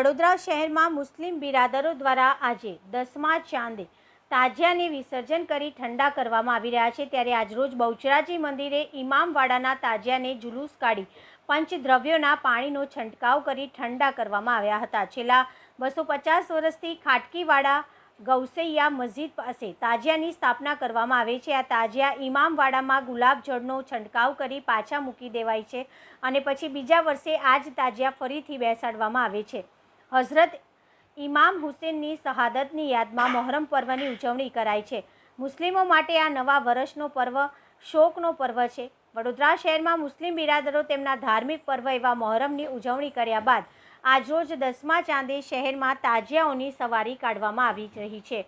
વડોદરા શહેરમાં મુસ્લિમ બિરાદરો દ્વારા આજે 10મા ચાંદે તાજિયાને વિસર્જન કરી ઠંડા કરવામાં આવી રહ્યા છે। ત્યારે આજરોજ બહુચરાજી મંદિરે ઇમામવાડાના તાજિયાને જુલુસ કાઢી પંચદ્રવ્યોના પાણીનો છંટકાવ કરી ઠંડા કરવામાં આવ્યા હતા। છેલ્લા 250 વર્ષથી ખાટકીવાડા ગૌસૈયા મસ્જિદ પાસે તાજિયાની સ્થાપના કરવામાં આવે છે। આ તાજિયા ઇમામવાડામાં ગુલાબજળનો છંટકાવ કરી પાછા મૂકી દેવાય છે અને પછી બીજા વર્ષે આ જ તાજિયા ફરીથી બેસાડવામાં આવે છે। હઝરત ઇમામ હુસેનની શહાદતની યાદમાં મોહરમ પર્વની ઉજવણી કરાય છે। મુસ્લિમો માટે આ નવા વર્ષનો પર્વ શોકનો પર્વ છે। વડોદરા શહેરમાં મુસ્લિમ બિરાદરો તેમના ધાર્મિક પર્વ એવા મોહરમની ઉજવણી કર્યા બાદ આજરોજ 10મા ચાંદે શહેરમાં તાજિયાઓની સવારી કાઢવામાં આવી રહી છે,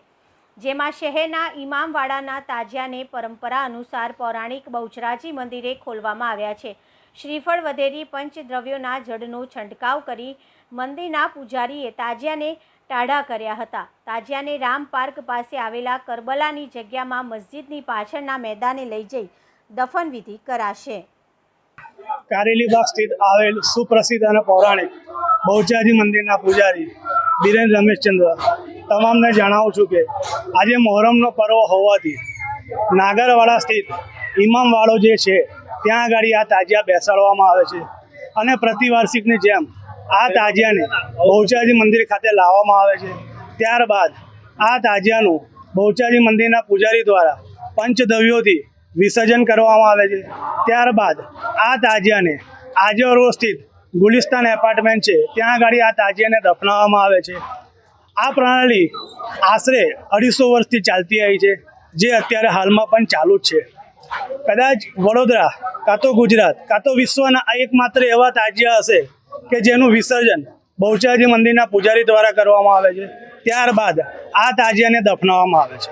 જેમાં શહેરના ઇમામવાડાના તાજિયાને પરંપરા અનુસાર પૌરાણિક બહુચરાજી મંદિરે ખોલવામાં આવ્યા છે। શ્રીફળ વધેરી પંચદ્રવ્યોના જળનો છંટકાવ કરી મંદિરના પૂજારીએ તાજિયાને ટાઢા કર્યા હતા। તાજિયાને રામ પાર્ક પાસે આવેલા કરબલાની જગ્યામાં મસ્જિદની પાછળના મેદાને લઈ જઈ દફનવિધિ કરાશે। કારેલીબાગ સ્થિત આવેલ સુપ્રસિદ્ધ અને પૌરાણિક બહુચરાજી મંદિરના પૂજારી બિરેન રમેશચંદ્ર તમામને જણાવું છું કે આજે મોહરમનો પર્વ હોવાથી નાગરવાડા સ્થિત ઇમામવાડો જે છે ત્યાં આગળ આ તાજિયા બેસાડવામાં આવે છે અને પ્રતિવાર્ષિકની જેમ આ તાજિયાને બહુચરાજી મંદિર ખાતે લાવવામાં આવે છે। ત્યારબાદ આ તાજિયાનું બહુચરાજી મંદિરના પૂજારી દ્વારા પંચદ્રવ્યોથી વિસર્જન કરવામાં આવે છે। ત્યારબાદ આ તાજિયાને આજે રોડ સ્થિત ગુલિસ્તાન એપાર્ટમેન્ટ છે ત્યાં આગળ આ તાજિયાને દફનાવવામાં આવે છે। આ પ્રણાલી આશરે 250 વર્ષથી ચાલતી આવી છે, જે અત્યારે હાલમાં પણ ચાલુ જ છે। કદાચ વડોદરા કાં તો ગુજરાત કાં તો વિશ્વના આ એકમાત્ર એવા તાજિયા હશે કે જેનું વિસર્જન બહુચરાજી મંદિરના પૂજારી દ્વારા કરવામાં આવે છે। ત્યારબાદ આ તાજિયાને દફનાવવામાં આવે છે।